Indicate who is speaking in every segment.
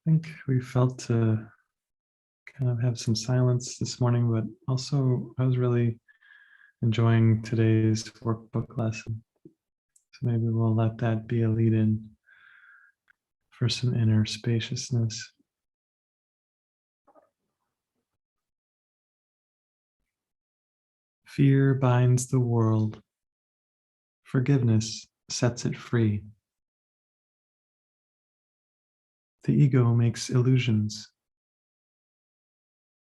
Speaker 1: think we felt to kind of have some silence this morning, but also I was really enjoying today's workbook lesson. So maybe we'll let that be a lead-in for some inner spaciousness. Fear binds the world. Forgiveness sets it free. The ego makes illusions.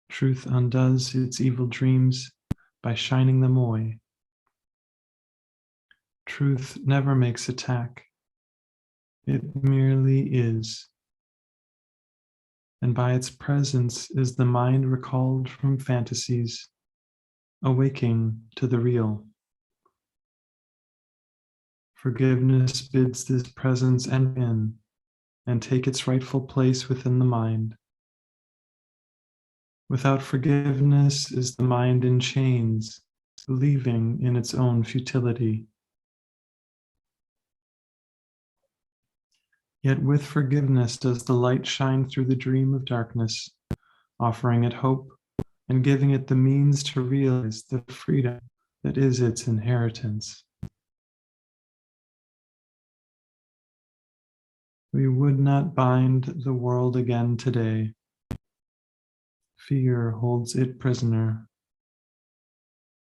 Speaker 1: Truth undoes its evil dreams by shining them away. Truth never makes attack. It merely is. And by its presence is the mind recalled from fantasies, awaking to the real. Forgiveness bids this presence enter in and take its rightful place within the mind. Without forgiveness is the mind in chains, believing in its own futility. Yet with forgiveness does the light shine through the dream of darkness, offering it hope and giving it the means to realize the freedom that is its inheritance. We would not bind the world again today. Fear holds it prisoner.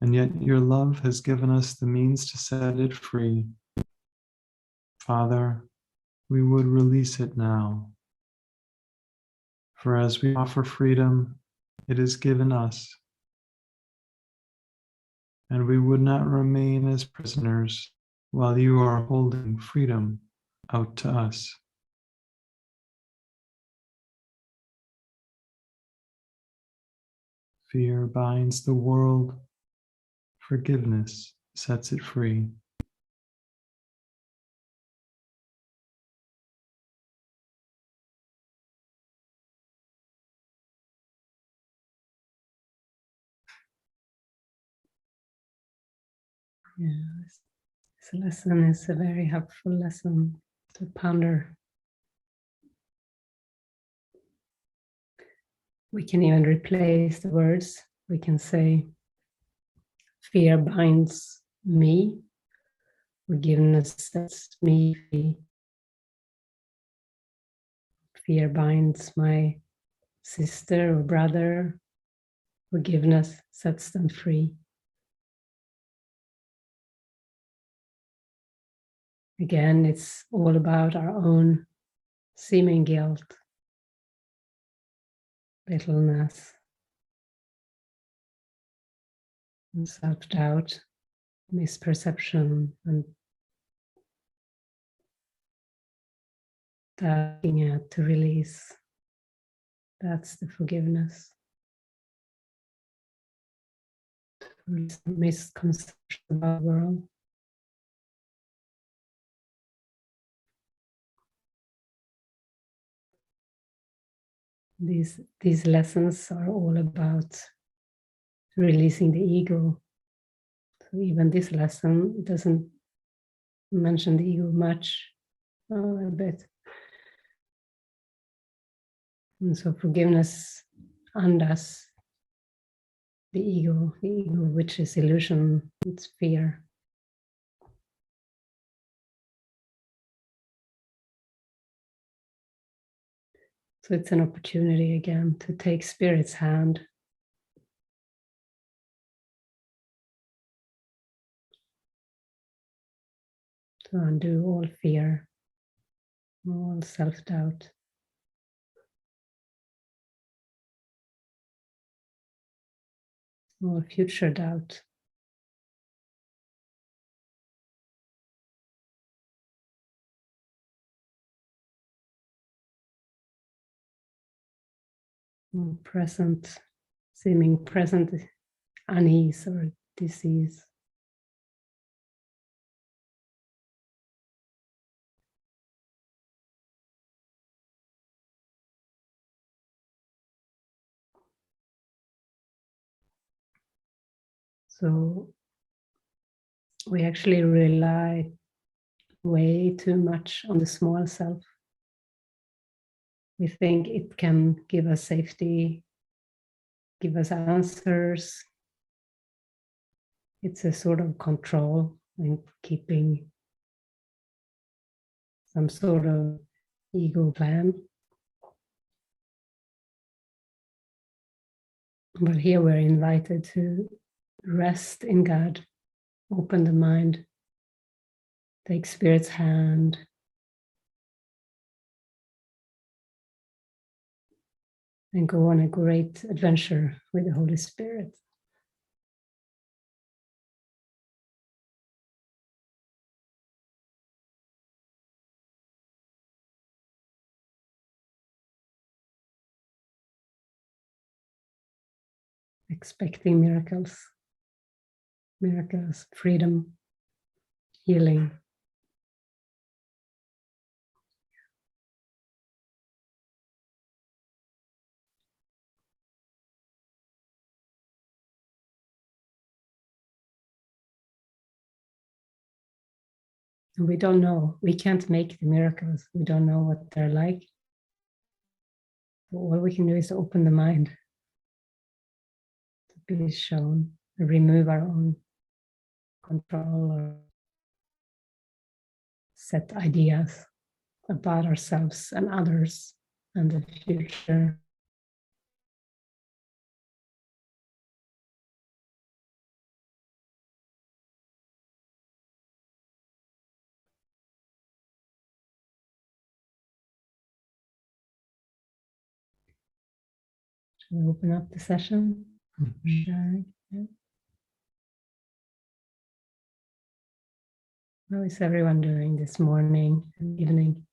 Speaker 1: And yet your love has given us the means to set it free. Father, we would release it now. For as we offer freedom, it is given us. And we would not remain as prisoners while you are holding freedom out to us. Fear binds the world. Forgiveness sets it free.
Speaker 2: Yeah, this lesson is a very helpful lesson to ponder. We can even replace the words. We can say, fear binds me, forgiveness sets me free. Fear binds my sister or brother, forgiveness sets them free. Again, it's all about our own seeming guilt, littleness, and self-doubt, misperception, and asking it to release. That's the forgiveness. To release misconception about the world. These lessons are all about releasing the ego. So even this lesson doesn't mention the ego much, a bit. And so forgiveness undoes the ego which is illusion, it's fear. So it's an opportunity again to take Spirit's hand. To undo all fear, all self-doubt. All future doubt. All present, seeming present unease or disease. So we actually rely way too much on the small self. We think it can give us safety, give us answers. It's a sort of control and keeping some sort of ego plan. But here we're invited to rest in God, open the mind, take Spirit's hand, and go on a great adventure with the Holy Spirit. Expecting miracles, freedom, healing. And we don't know, we can't make the miracles. We don't know what they're like. But what we can do is open the mind to be shown, to remove our own control or set ideas about ourselves and others and the future. Shall we open up the session? Sharing. Yeah. How is everyone doing this morning and evening?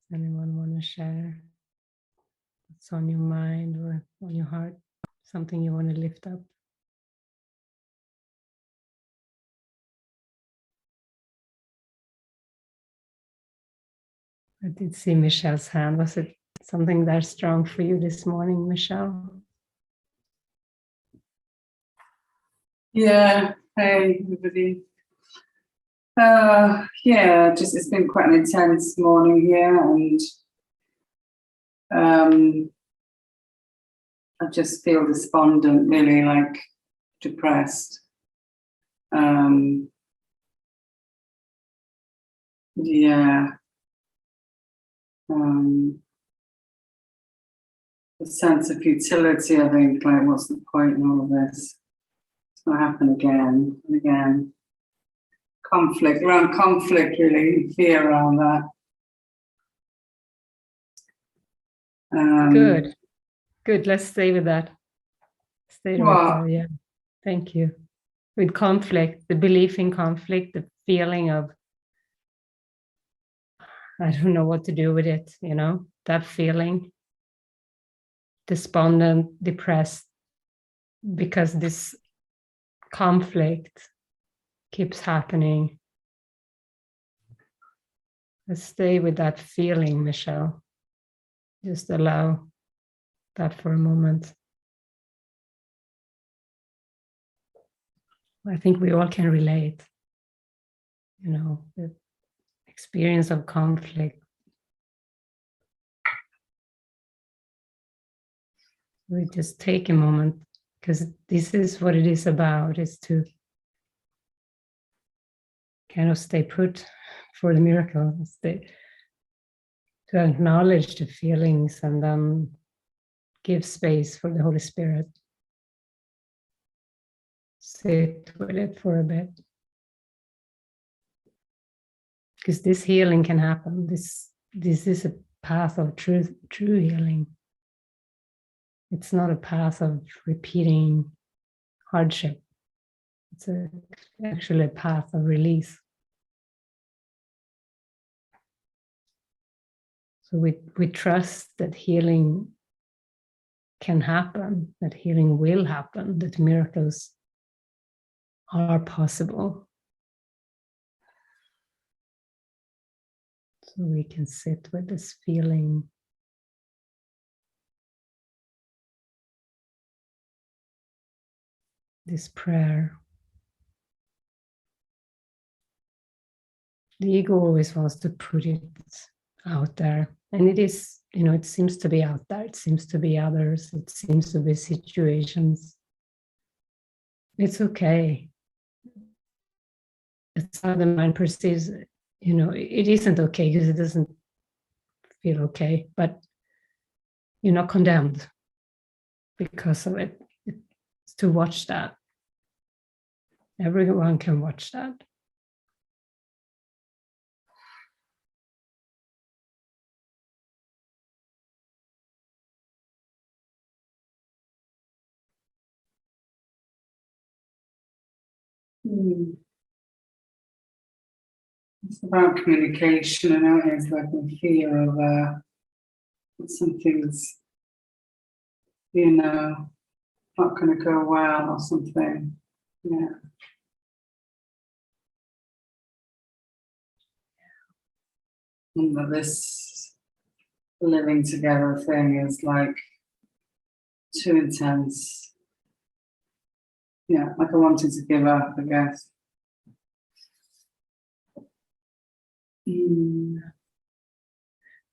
Speaker 2: Does anyone want to share what's on your mind or on your heart? Something you want to lift up? I did see Michelle's hand. Was it something that strong for you this morning, Michelle?
Speaker 3: Yeah, hey everybody. Just it's been quite an intense morning here, and I just feel despondent, really, like depressed. A sense of futility, I think, like what's the point in all of this? It's going to happen again and again. Conflict, really, fear around that.
Speaker 2: Good. Let's stay with that. Stay right there. Yeah. Thank you. With conflict, the belief in conflict, the feeling of, I don't know what to do with it, that feeling, despondent, depressed, because this conflict keeps happening. Let's stay with that feeling, Michelle. Just allow that for a moment. I think we all can relate, the experience of conflict. We just take a moment, because this is what it is about, is to kind of stay put for the miracle, to acknowledge the feelings and then give space for the Holy Spirit. Sit with it for a bit. Because this healing can happen. This is a path of true healing. It's not a path of repeating hardship. It's actually a path of release. So we trust that healing can happen, that healing will happen, that miracles are possible. So we can sit with this feeling. this prayer. The ego always wants to put it out there, and it is, you know, it seems to be out there, it seems to be others, it seems to be situations. It's okay. It's how the mind perceives it. You know, it isn't okay because it doesn't feel okay, but you're not condemned because of it. It's to watch that. Everyone can watch that.
Speaker 3: It's about communication, and it is like a fear of something's, you know, not going to go well or something. Yeah. And that this living together thing is like too intense. Yeah, like I wanted to give up, I guess.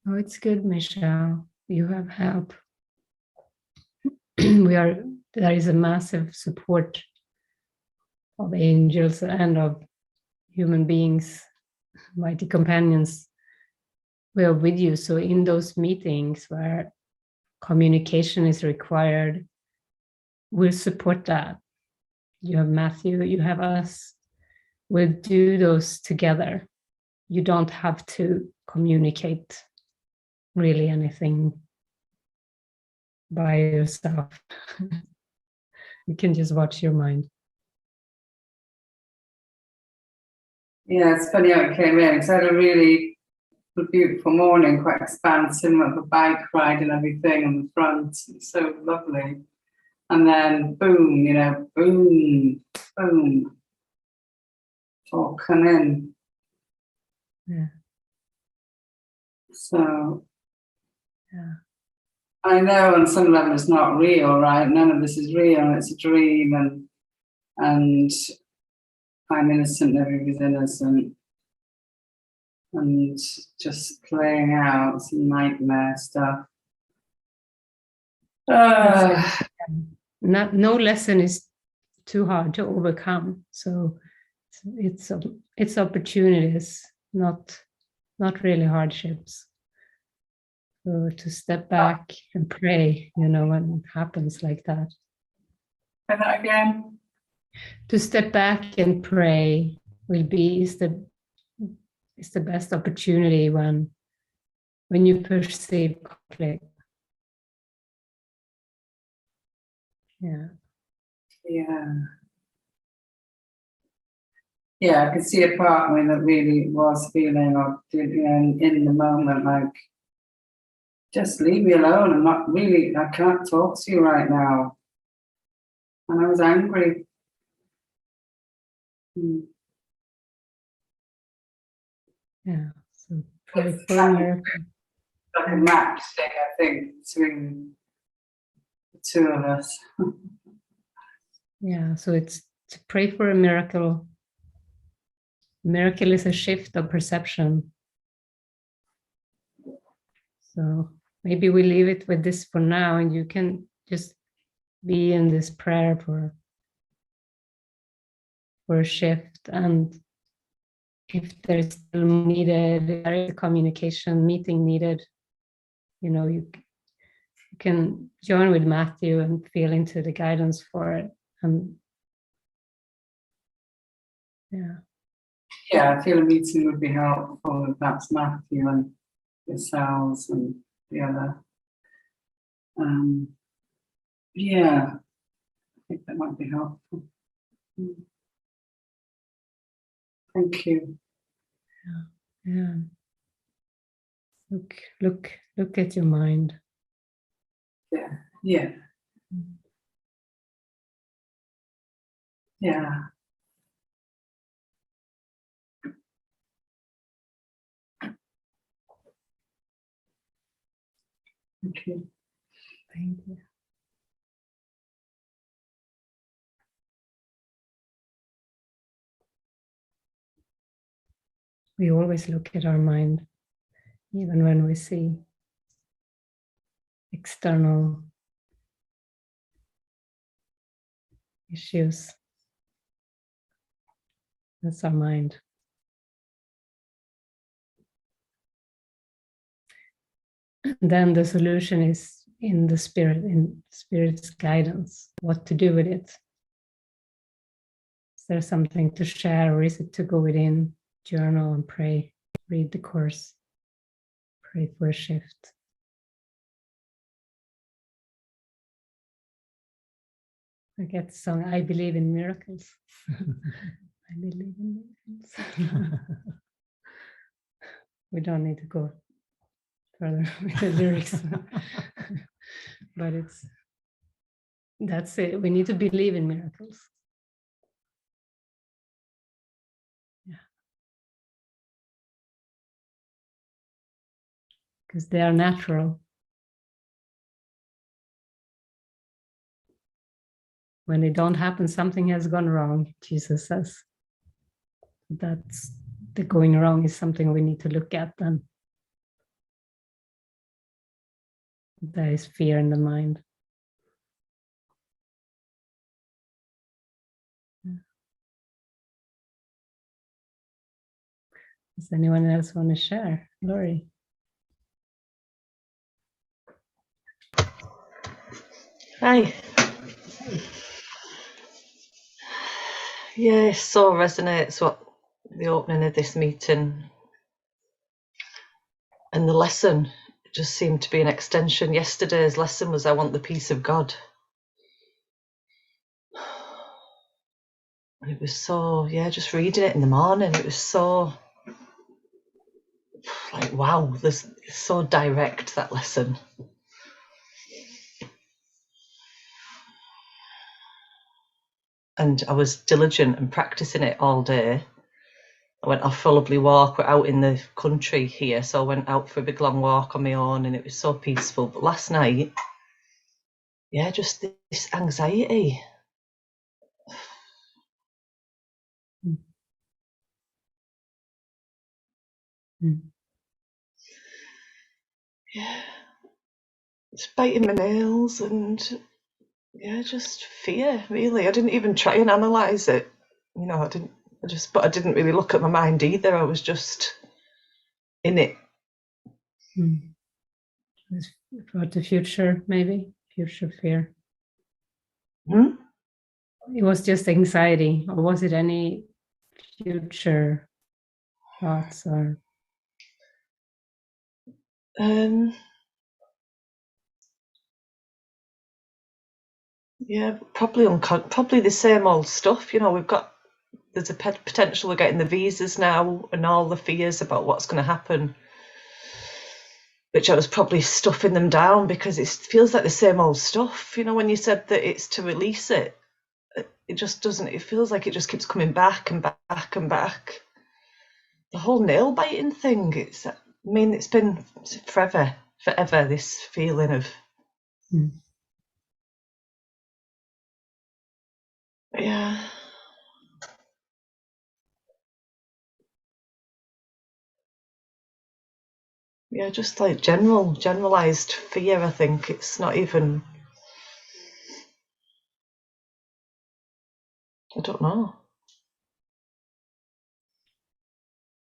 Speaker 2: Oh, it's good, Michelle. You have help. There is a massive support of angels and of human beings, mighty companions. We are with you. So in those meetings where communication is required, we'll support that. You have Matthew, you have us. We'll do those together. You don't have to communicate really anything by yourself. You can just watch your mind.
Speaker 3: Yeah, it's funny how it came in, because I had a really beautiful morning, quite expansive, with a bike ride and everything on the front. It's so lovely. And then boom, you know, boom, boom. It's all come in.
Speaker 2: Yeah.
Speaker 3: So
Speaker 2: Yeah.
Speaker 3: I know on some level it's not real, right? None of this is real. It's a dream, and I'm innocent, everybody's innocent. And just playing out some nightmare stuff.
Speaker 2: No lesson is too hard to overcome. So it's opportunities, not really hardships. So to step back and pray, you know, when it happens like that.
Speaker 3: Say that again.
Speaker 2: To step back and pray is the best opportunity when you perceive conflict. Yeah.
Speaker 3: Yeah. Yeah, I could see a part of me that really was feeling, or you know, in the moment, like, just leave me alone. I'm not really, I can't talk to you right now. And I was angry.
Speaker 2: Yeah. So pray for a miracle.
Speaker 3: Like a match thing, I think, between the two of us.
Speaker 2: Yeah. So it's to pray for a miracle. Miracle is a shift of perception. So maybe we leave it with this for now, and you can just be in this prayer for a shift. And if there's still needed, if there is a communication meeting needed, you know, you can join with Matthew and feel into the guidance for it. And yeah.
Speaker 3: Yeah, I feel a meeting would be helpful if that's Matthew and yourselves and the other. Yeah, I think that might be helpful. Thank you.
Speaker 2: Yeah. Look at your mind.
Speaker 3: Yeah. Yeah. Yeah. Thank you.
Speaker 2: Thank you. We always look at our mind, even when we see external issues. That's our mind. And then the solution is in the spirit, in spirit's guidance, what to do with it. Is there something to share, or is it to go within, journal and pray, read the course, pray for a shift? I get the song, I believe in miracles. I believe in miracles. We don't need to go further with the lyrics. But that's it. We need to believe in miracles. Yeah. Because they are natural. When they don't happen, something has gone wrong, Jesus says. That's the going wrong is something we need to look at then. There is fear in the mind. Does anyone else want to share? Laurie?
Speaker 4: Hi. Yeah, it so resonates what the opening of this meeting and the lesson just seemed to be an extension. Yesterday's lesson was I want the peace of God. And it was so, yeah, just reading it in the morning, it was so like, wow, it's so direct, that lesson. And I was diligent and practicing it all day. I went off for a lovely walk. We're out in the country here, so I went out for a big long walk on my own and it was so peaceful. But last night, yeah, just this anxiety. Yeah, it's biting my nails and yeah, just fear, really. I didn't even try and analyse it. You know, but I didn't really look at my mind either. I was just in it.
Speaker 2: About the future, maybe? Future fear.
Speaker 4: Hmm?
Speaker 2: It was just anxiety, or was it any future thoughts or?
Speaker 4: Yeah, probably the same old stuff. You know, there's a potential of getting the visas now and all the fears about what's going to happen, which I was probably stuffing them down because it feels like the same old stuff. You know, when you said that it's to release it, it just doesn't. It feels like it just keeps coming back and back and back. The whole nail biting thing. It's been forever. This feeling of. Yeah. Yeah, just like generalized fear, I think. It's not even, I don't know.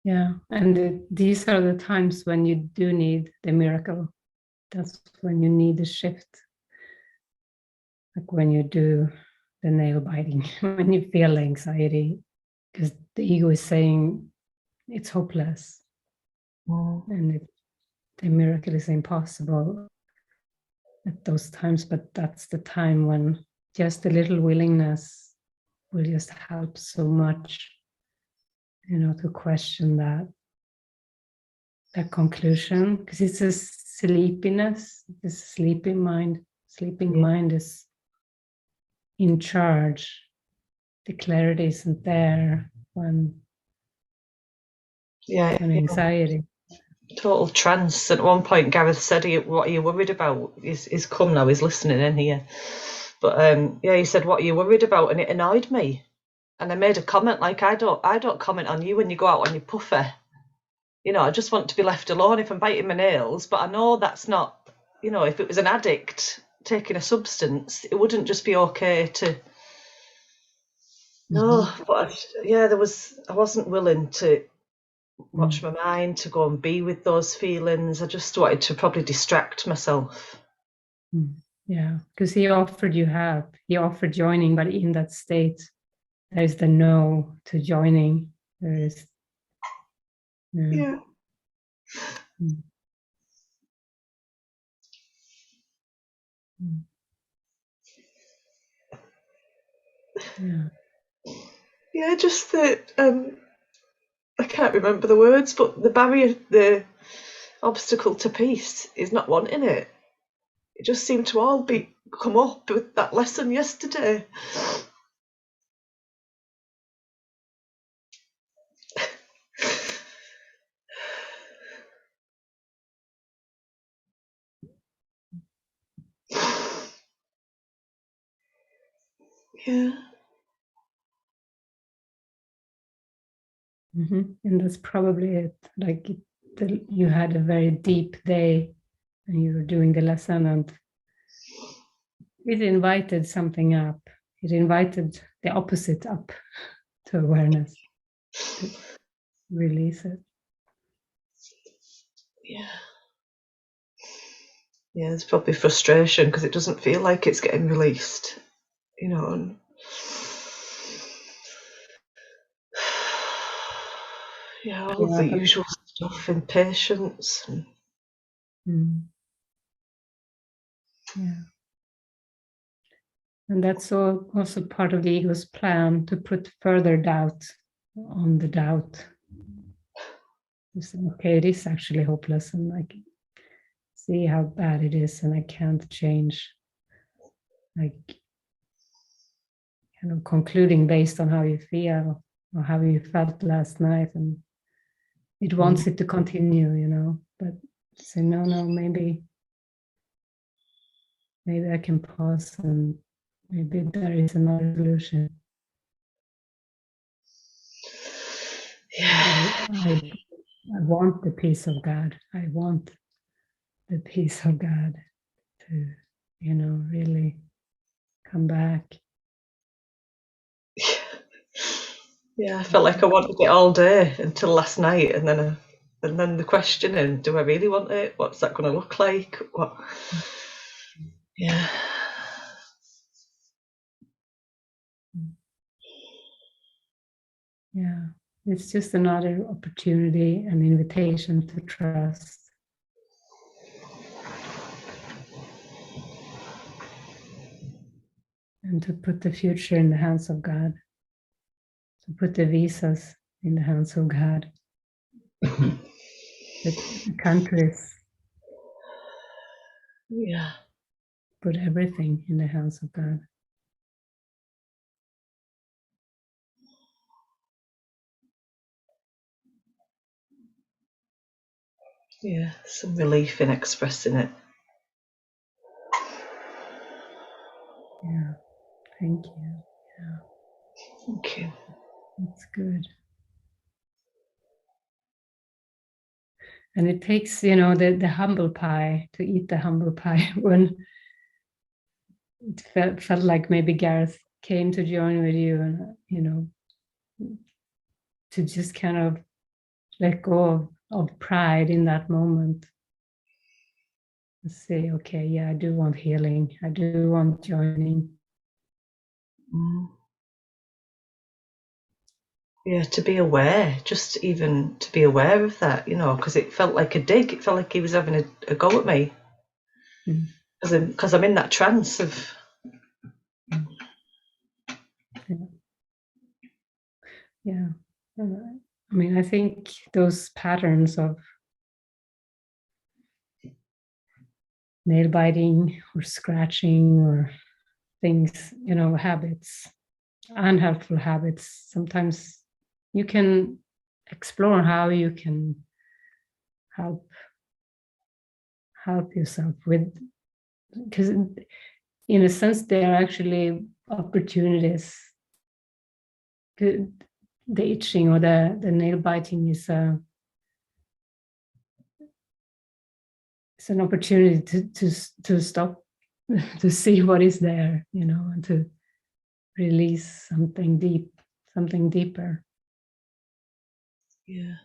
Speaker 2: Yeah, and these are the times when you do need the miracle. That's when you need a shift. Like when you do the nail biting, when you feel anxiety, because the ego is saying it's hopeless and the miracle is impossible at those times. But that's the time when just a little willingness will just help so much, you know, to question that conclusion, because it's a sleepiness, this sleeping mind. Sleeping mind is in charge. The clarity isn't there when anxiety.
Speaker 4: Total trance. At one point, Gareth said, "What are you worried about?" He's come now. He's listening in here. But yeah, he said, "What are you worried about?" And it annoyed me. And I made a comment like, "I don't comment on you when you go out on your puffer." You know, I just want to be left alone if I'm biting my nails, but I know that's not, you know, if it was an addict taking a substance, it wouldn't just be okay to, no, but I wasn't willing to watch my mind, to go and be with those feelings. I just wanted to probably distract myself.
Speaker 2: Yeah, because he offered you help. He offered joining, but in that state, there is the no to joining. There is.
Speaker 4: Yeah.
Speaker 2: Yeah.
Speaker 4: Yeah, just that I can't remember the words, but the barrier, the obstacle to peace is not wanting it. It just seemed to all come up with that lesson yesterday. Yeah.
Speaker 2: And that's probably it. Like you had a very deep day and you were doing the lesson, and it invited something up. It invited the opposite up to awareness, to release it.
Speaker 4: Yeah. Yeah, there's probably frustration because it doesn't feel like it's getting released, you know. And yeah, all of the usual stuff, impatience.
Speaker 2: Yeah. And that's also part of the ego's plan, to put further doubt on the doubt. You say, okay, it is actually hopeless, and I can see how bad it is, and I can't change. Like, kind of concluding based on how you feel or how you felt last night, and it wants it to continue, you know. But say, no, maybe I can pause, and maybe there is another solution.
Speaker 4: Yeah.
Speaker 2: I want the peace of God. I want the peace of God to, you know, really come back.
Speaker 4: Yeah, I felt like I wanted it all day until last night, and then the questioning: do I really want it? What's that going to look like? What? Yeah.
Speaker 2: Yeah, it's just another opportunity, an invitation to trust. And to put the future in the hands of God. To put the visas in the hands of God. The countries.
Speaker 4: Yeah.
Speaker 2: Put everything in the hands of God.
Speaker 4: Yeah, some relief in expressing it.
Speaker 2: Yeah, thank you. Yeah.
Speaker 4: Thank you.
Speaker 2: That's good. And it takes, you know, the humble pie, to eat the humble pie, when it felt like maybe Gareth came to join with you, and, you know, to just kind of let go of pride in that moment. And say, okay, yeah, I do want healing. I do want joining.
Speaker 4: Yeah, to be aware, just even to be aware of that, you know, because it felt like a dig. It felt like he was having a go at me. Because I'm in that trance of.
Speaker 2: Yeah. I mean, I think those patterns of nail biting or scratching or things, you know, habits, unhelpful habits, sometimes you can explore how you can help yourself with, because in a sense they are actually opportunities. The itching or the nail biting is it's an opportunity to stop, to see what is there, you know, and to release something deep, something deeper.
Speaker 4: Yeah.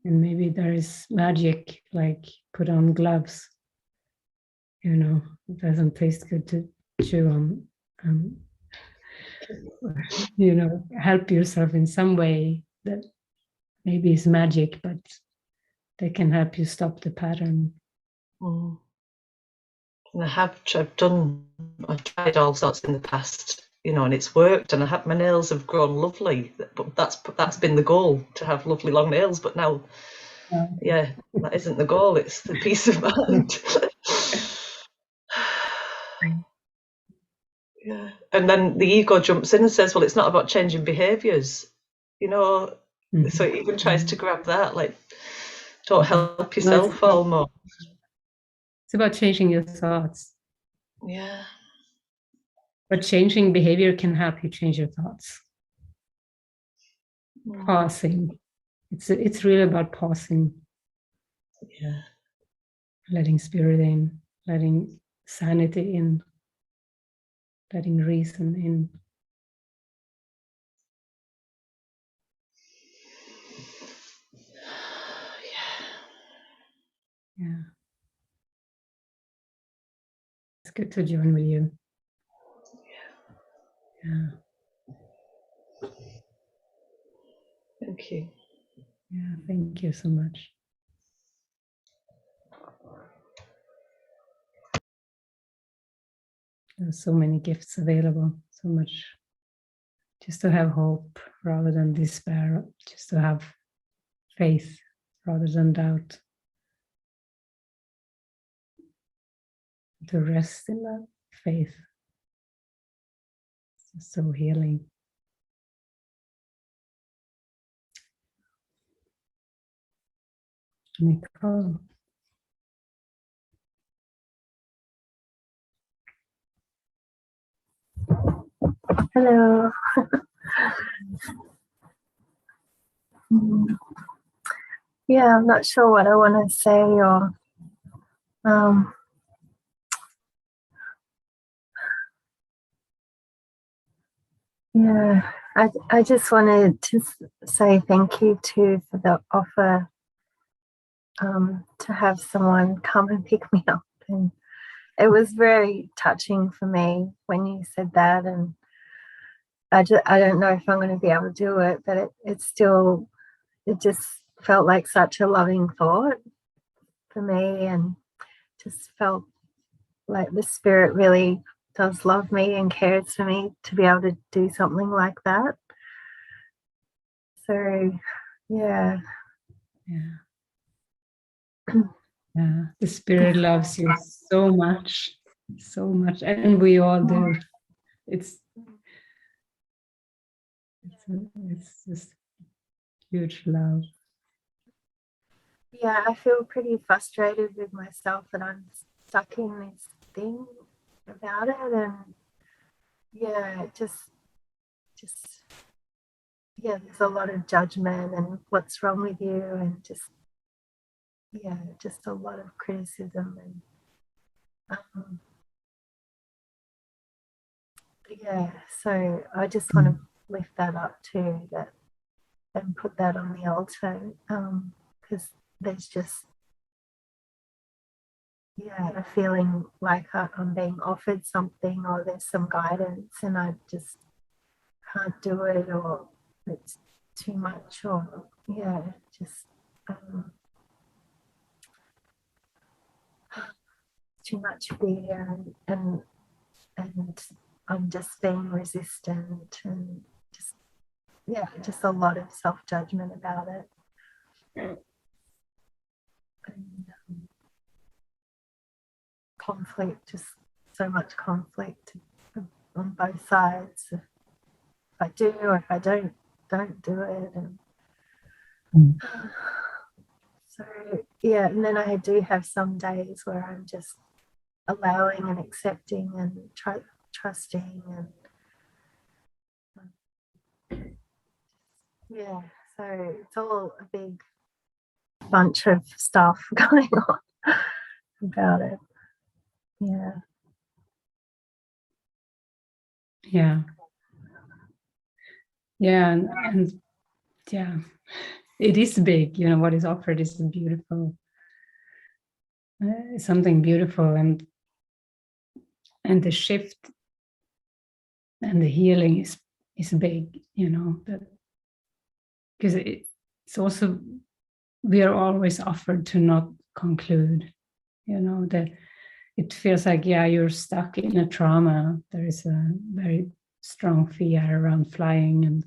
Speaker 2: And maybe there is magic, like put on gloves, you know, it doesn't taste good to chew on, you know, help yourself in some way that maybe is magic, but they can help you stop the pattern.
Speaker 4: Mm. And I've tried all sorts in the past, you know, and it's worked, and my nails have grown lovely. But that's been the goal, to have lovely long nails. But now, yeah, that isn't the goal. It's the peace of mind. Yeah, and then the ego jumps in and says, "Well, it's not about changing behaviours," you know.
Speaker 2: Mm-hmm.
Speaker 4: So it even tries to grab that, like, don't help
Speaker 2: No,
Speaker 4: yourself almost.
Speaker 2: it's about changing your thoughts.
Speaker 4: Yeah.
Speaker 2: But changing behavior can help you change your thoughts. Pausing. It's really about pausing.
Speaker 4: Yeah.
Speaker 2: Letting spirit in, letting sanity in, letting reason in. Yeah. It's good to join with you. Yeah.
Speaker 4: Thank you.
Speaker 2: Yeah, thank you so much. There's so many gifts available, so much. Just to have hope rather than despair, just to have faith rather than doubt. To rest in that faith. It's so healing. Nicole.
Speaker 5: Hello. Yeah, I'm not sure what I want to say, or yeah, I just wanted to say thank you too for the offer to have someone come and pick me up, and it was very touching for me when you said that, and I don't know if I'm going to be able to do it, but it just felt like such a loving thought for me, and just felt like the spirit really does love me and cares for me to be able to do something like that. So yeah.
Speaker 2: Yeah, the spirit loves you so much, and we all do. It's just huge love.
Speaker 5: Yeah, I feel pretty frustrated with myself that I'm stuck in this thing about it, and yeah, just yeah, there's a lot of judgment and what's wrong with you, and just a lot of criticism, and yeah, so I just want to lift that up too, that and put that on the altar, because there's just a feeling like I'm being offered something, or there's some guidance and I just can't do it, or it's too much, or just too much fear, and I'm just being resistant, and just a lot of self-judgment about it. And conflict, just so much conflict on both sides. If I do or if I don't do it, and so and then I do have some days where I'm just allowing and accepting and trusting, and so it's all a big bunch of stuff going on. about it. Yeah.
Speaker 2: Yeah. Yeah, and yeah, it is big. You know, what is offered is beautiful, something beautiful, and the shift and the healing is big. You know, that because it's also, we are always offered to not conclude. You know, that it feels like, yeah, you're stuck in a trauma. There is a very strong fear around flying, and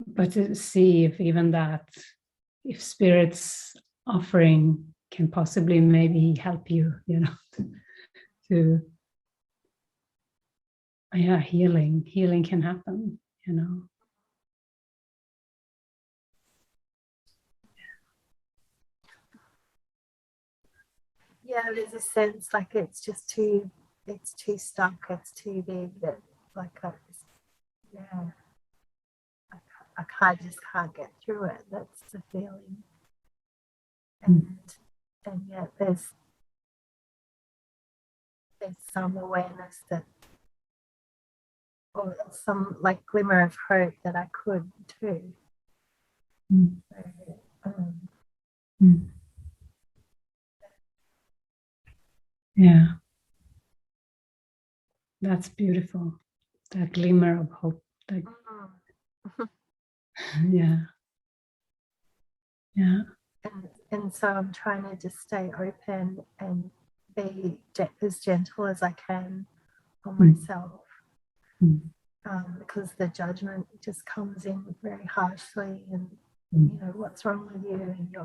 Speaker 2: but to see if even that, if spirit's offering can possibly maybe help you, you know, to yeah, healing can happen, you know.
Speaker 5: Yeah, there's a sense like it's too stuck, it's too big, that like yeah, I just can't get through it. That's the feeling. And yet there's some awareness that, or some like glimmer of hope that I could too. So,
Speaker 2: yeah, that's beautiful, that glimmer of hope, that yeah.
Speaker 5: And so I'm trying to just stay open and be as gentle as I can on myself, because the judgment just comes in very harshly, and you know, what's wrong with you, and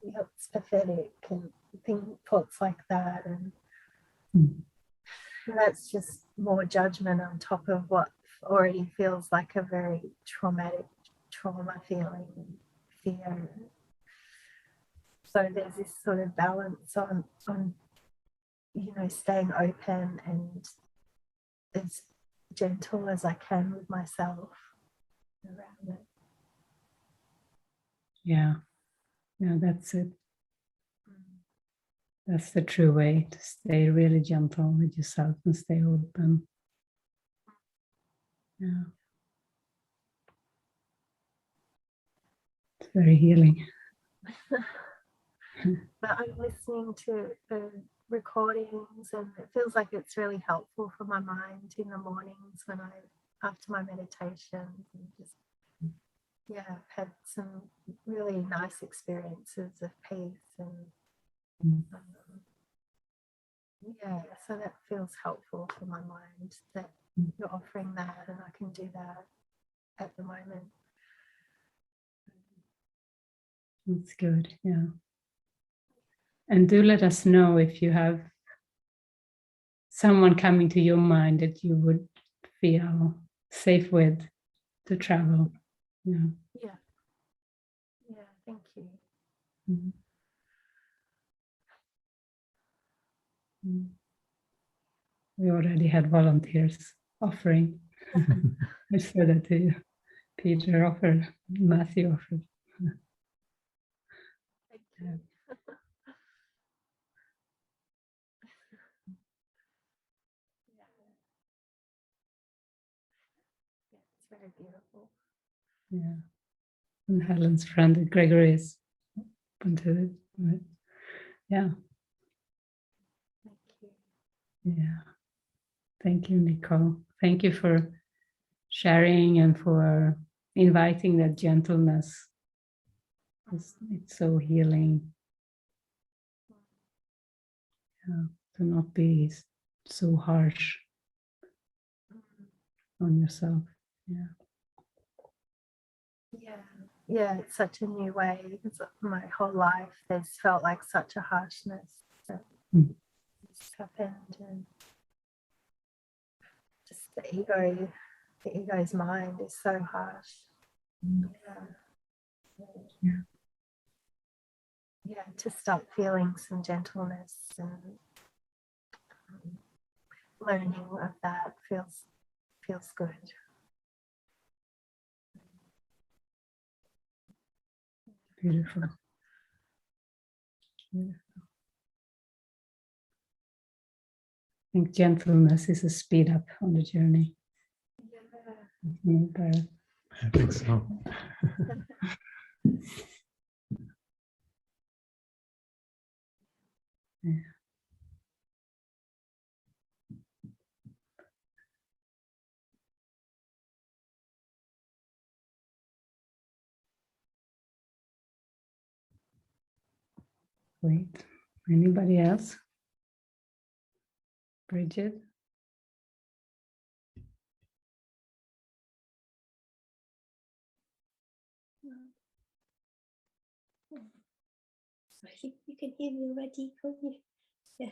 Speaker 5: it's pathetic, and thoughts like that, and that's just more judgment on top of what already feels like a very trauma feeling, and fear. So there's this sort of balance on you know, staying open and as gentle as I can with myself around it.
Speaker 2: Yeah, that's it. That's the true way, to stay really gentle with yourself and stay open. Yeah, it's very healing.
Speaker 5: But I'm listening to the recordings, and it feels like it's really helpful for my mind in the mornings when after my meditations, and just I've had some really nice experiences of peace, and so that feels helpful for my mind, that you're offering that, and I can do that at the moment.
Speaker 2: That's good, yeah. And do let us know if you have someone coming to your mind that you would feel safe with to travel. Yeah.
Speaker 5: Thank you.
Speaker 2: We already had volunteers offering. I said that to you. Peter offered, Matthew offered.
Speaker 5: Thank you. It's very beautiful.
Speaker 2: Yeah. And Helen's friend Gregory is open to it. Right? Yeah.
Speaker 5: Thank you.
Speaker 2: Yeah. Thank you, Nicole. Thank you for sharing and for inviting that gentleness. It's so healing. Yeah. To not be so harsh on yourself. Yeah.
Speaker 5: It's such a new way, because my whole life there's felt like such a harshness that has happened, and just the ego's mind is so harsh. To start feeling some gentleness and learning of that feels good.
Speaker 2: Beautiful. Beautiful. I think gentleness is a speed up on the journey. Barret.
Speaker 1: I think so.
Speaker 2: Yeah. Great. Anybody else? Bridget?
Speaker 6: I think you can hear me already, can't you? Yeah.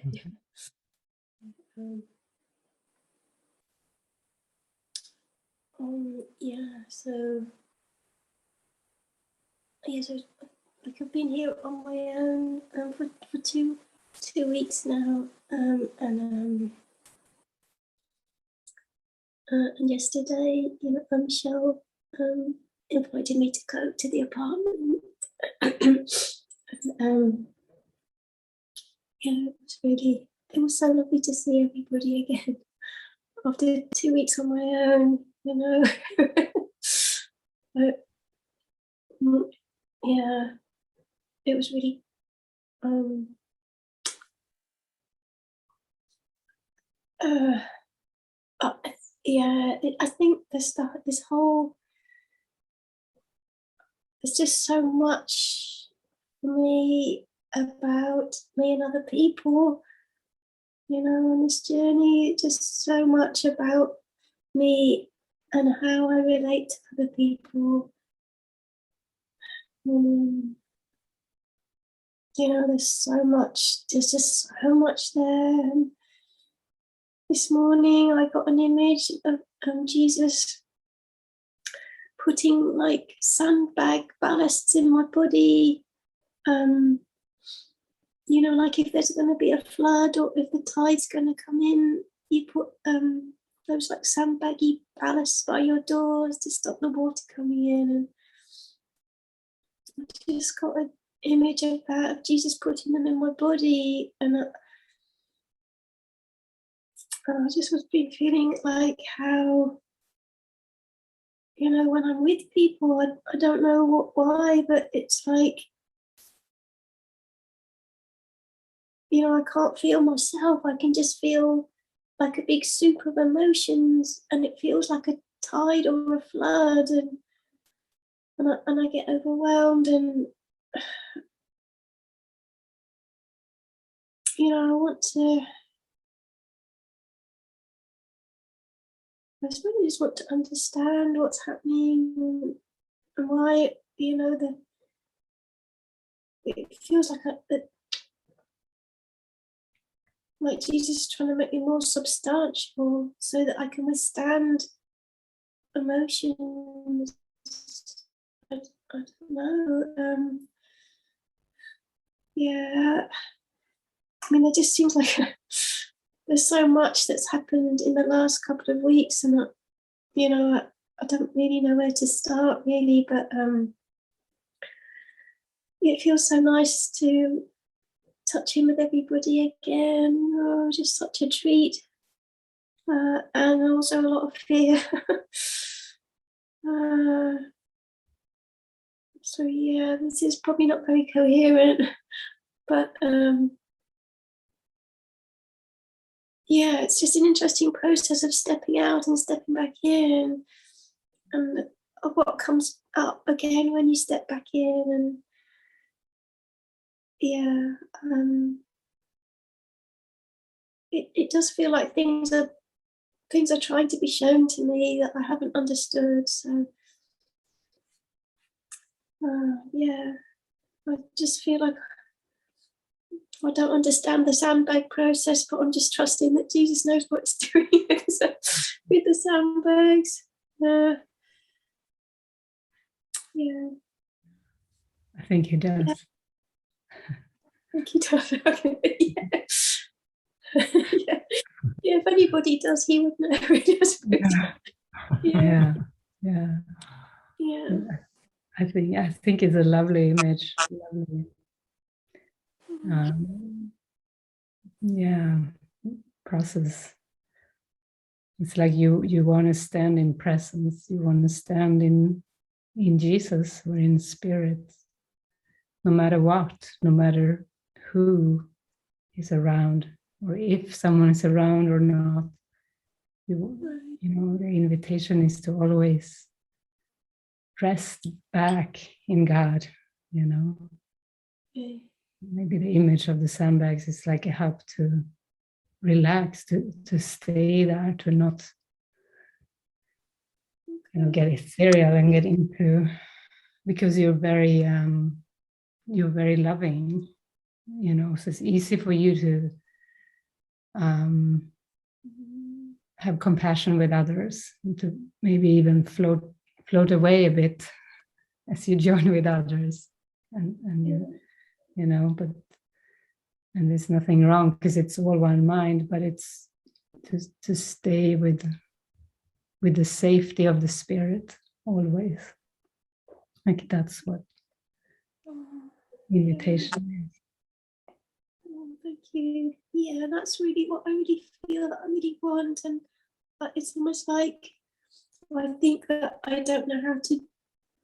Speaker 6: Um, yeah, so like I've been here on my own for two weeks now, and yesterday, Michelle invited me to go to the apartment. It was so lovely to see everybody again after 2 weeks on my own, But, yeah, it was really I think there's just so much for me about me and other people, on this journey, just so much about me and how I relate to other people. There's just so much there. And this morning I got an image of Jesus putting like sandbag ballasts in my body. Like if there's going to be a flood or if the tide's going to come in, you put those like sandbaggy ballasts by your doors to stop the water coming in. And I just got an image of that, of Jesus putting them in my body. And I just was been feeling like how, when I'm with people, I don't know why, but it's like, I can't feel myself. I can just feel like a big soup of emotions, and it feels like a tide or a flood, and I get overwhelmed, and I suppose I just want to understand what's happening and why, it feels like Jesus is trying to make me more substantial so that I can withstand emotions. I don't know. It just seems like there's so much that's happened in the last couple of weeks, and I don't really know where to start, really, but it feels so nice to touch in with everybody again. Just such a treat, and also a lot of fear. So yeah, this is probably not very coherent, but it's just an interesting process of stepping out and stepping back in, and of what comes up again when you step back in. And it does feel like things are trying to be shown to me that I haven't understood. So I just feel like I don't understand the sandbag process, but I'm just trusting that Jesus knows what he's doing with the sandbags.
Speaker 2: I think he does.
Speaker 6: Yeah. I think he does. If anybody does, he would know.
Speaker 2: I think it's a lovely image. Lovely. Yeah, process. It's like you want to stand in presence. You want to stand in Jesus or in spirit, no matter what, no matter who is around, or if someone is around or not. You know, the invitation is to always rest back in God, you know. Maybe the image of the sandbags is like a help to relax, to stay there, to not, you know, get ethereal and get into, because you're very loving, you know, so it's easy for you to have compassion with others, and to maybe even float away a bit as you join with others, and you know, but, and there's nothing wrong because it's all one mind, but it's to stay with the safety of the spirit always. Like that's what invitation is.
Speaker 6: Thank you. Yeah, that's really what I really feel that I really want, and it's almost like I think that I don't know how to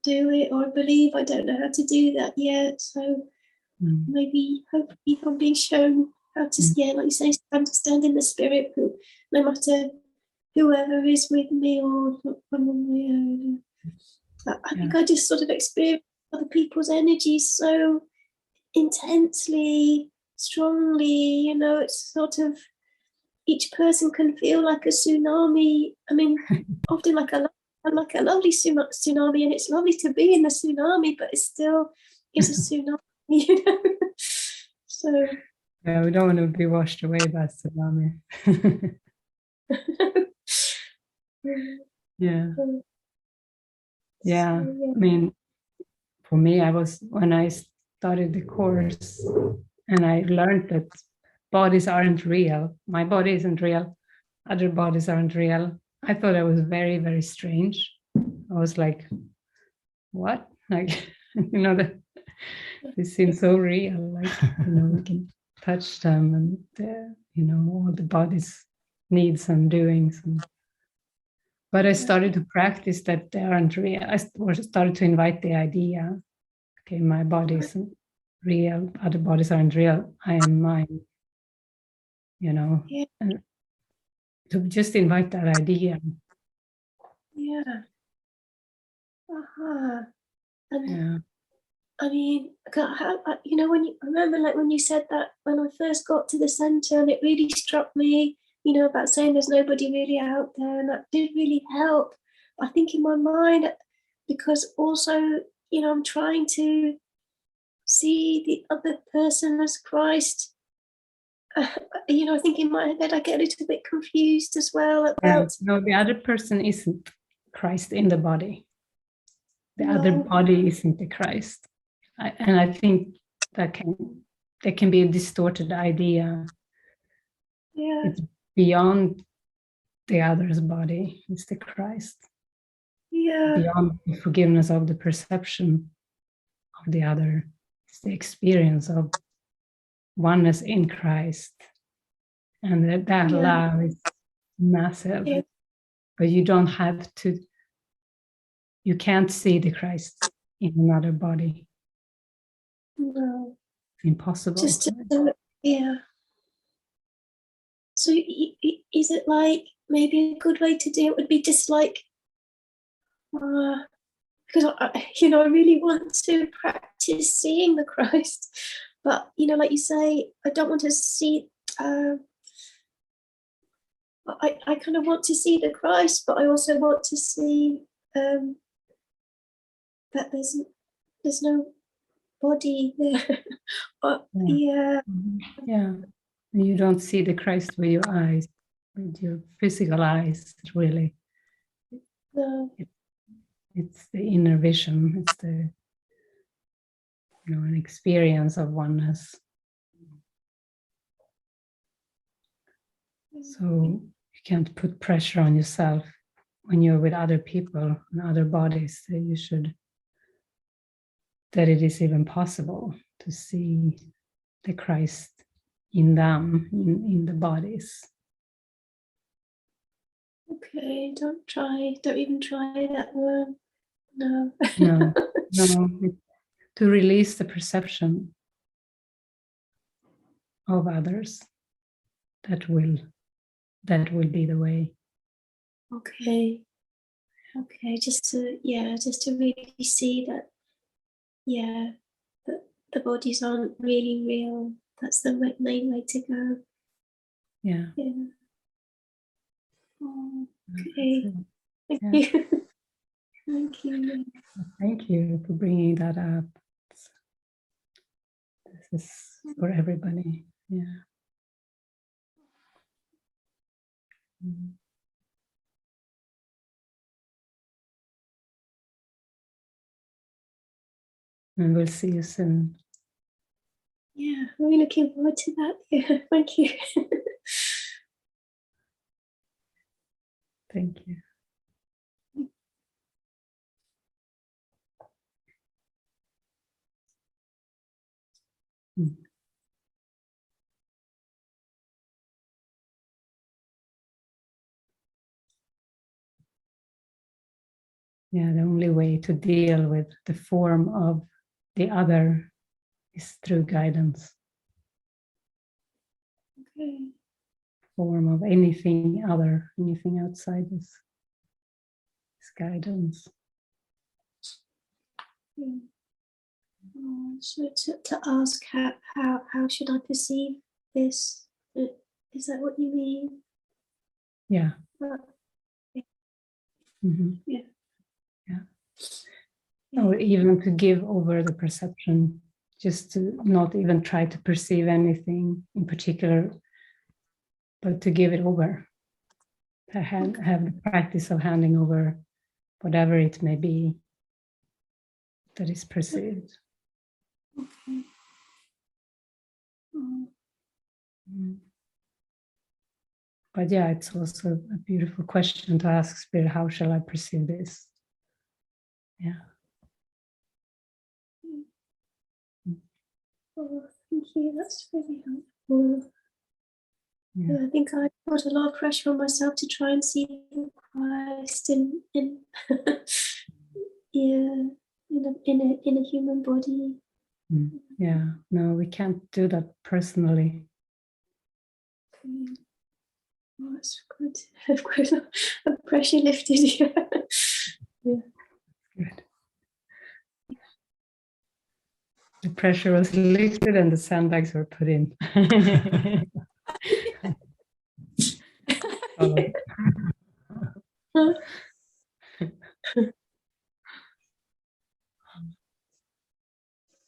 Speaker 6: do it, or I believe I don't know how to do that yet. So maybe, hopefully, I'm being shown how to, like you say, stand in the spirit, no matter whoever is with me or I'm on my own. I think I just sort of experience other people's energies so intensely, strongly, you know, it's sort of, each person can feel like a tsunami. I mean, often like a lovely tsunami, and it's lovely to be in the tsunami, but it still is a tsunami, you know. So
Speaker 2: yeah, we don't want to be washed away by tsunami. yeah. I mean, for me, when I started the course and I learned that bodies aren't real, my body isn't real, other bodies aren't real, I thought that was very, very strange. I was like, what? Like, you know, that they seem so real, like, you know, we can touch them, and you know, all the body's needs and doings. But I started to practice that they aren't real. I started to invite the idea, okay, my body isn't real, other bodies aren't real, I am mine, you know. And to just invite that idea.
Speaker 6: And I mean, you know, I remember like when you said that, when I first got to the center, and it really struck me, you know, about saying there's nobody really out there, and that did really help. I think in my mind, because also, you know, I'm trying to see the other person as Christ. You know, I think in my head I get a little bit confused as well about.
Speaker 2: No, the other person isn't Christ in the body. The other body isn't the Christ. And I think that can be a distorted idea. It's beyond the other's body. It's the Christ. Beyond the forgiveness of the perception of the other. It's the experience of oneness in Christ. And that love is massive. But you don't have to, you can't see the Christ in another body.
Speaker 6: No.
Speaker 2: Impossible.
Speaker 6: So is it like, maybe a good way to do it would be just like, because you know, I really want to practice seeing the Christ, but you know, like you say, I don't want to see. I kind of want to see the Christ, but I also want to see that there's no body there. But
Speaker 2: you don't see the Christ with your eyes, with your physical eyes, really.
Speaker 6: No.
Speaker 2: It's the inner vision. It's the, you know, an experience of oneness. So you can't put pressure on yourself when you're with other people and other bodies. You should that it is even possible to see the Christ in them, in the bodies.
Speaker 6: Okay, don't even try that word. No.
Speaker 2: No, to release the perception of others. That will be the way.
Speaker 6: Okay. Just to really see that, that the bodies aren't really real. That's the main way to go.
Speaker 2: Yeah.
Speaker 6: Oh, okay. Thank
Speaker 2: Yeah.
Speaker 6: you. Thank you.
Speaker 2: Thank you for bringing that up. This is for everybody. Yeah. Mm. And we'll see you soon.
Speaker 6: Yeah, I'm really looking forward to that. Yeah, thank you.
Speaker 2: Thank you. Mm. Yeah, the only way to deal with the form of the other is through guidance.
Speaker 6: Okay.
Speaker 2: Form of anything other, anything outside is guidance.
Speaker 6: Yeah. So to ask how should I perceive this? Is that what you mean?
Speaker 2: Yeah. Mm-hmm.
Speaker 6: Yeah.
Speaker 2: Or even to give over the perception, just to not even try to perceive anything in particular, but to give it over. To have the practice of handing over whatever it may be that is perceived.
Speaker 6: Okay.
Speaker 2: Mm. But yeah, it's also a beautiful question to ask Spirit, how shall I perceive this? Yeah.
Speaker 6: Oh, thank you. That's really helpful. Yeah, I think I put a lot of pressure on myself to try and see the Christ in a human body.
Speaker 2: Yeah, no, we can't do that personally.
Speaker 6: Okay. Oh, that's good. I've got a pressure lifted. Yeah.
Speaker 2: Good. The pressure was lifted and the sandbags were put in. Oh.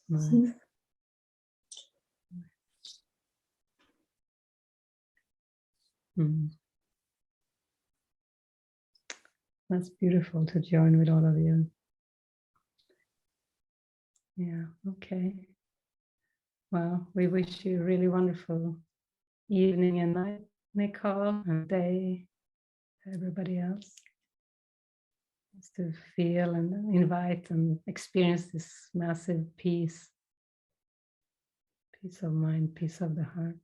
Speaker 2: Nice. Mm. That's beautiful to join with all of you. Yeah, okay. Well, we wish you a really wonderful evening and night, Nicole, and day to everybody else. Just to feel and invite and experience this massive peace of mind, peace of the heart.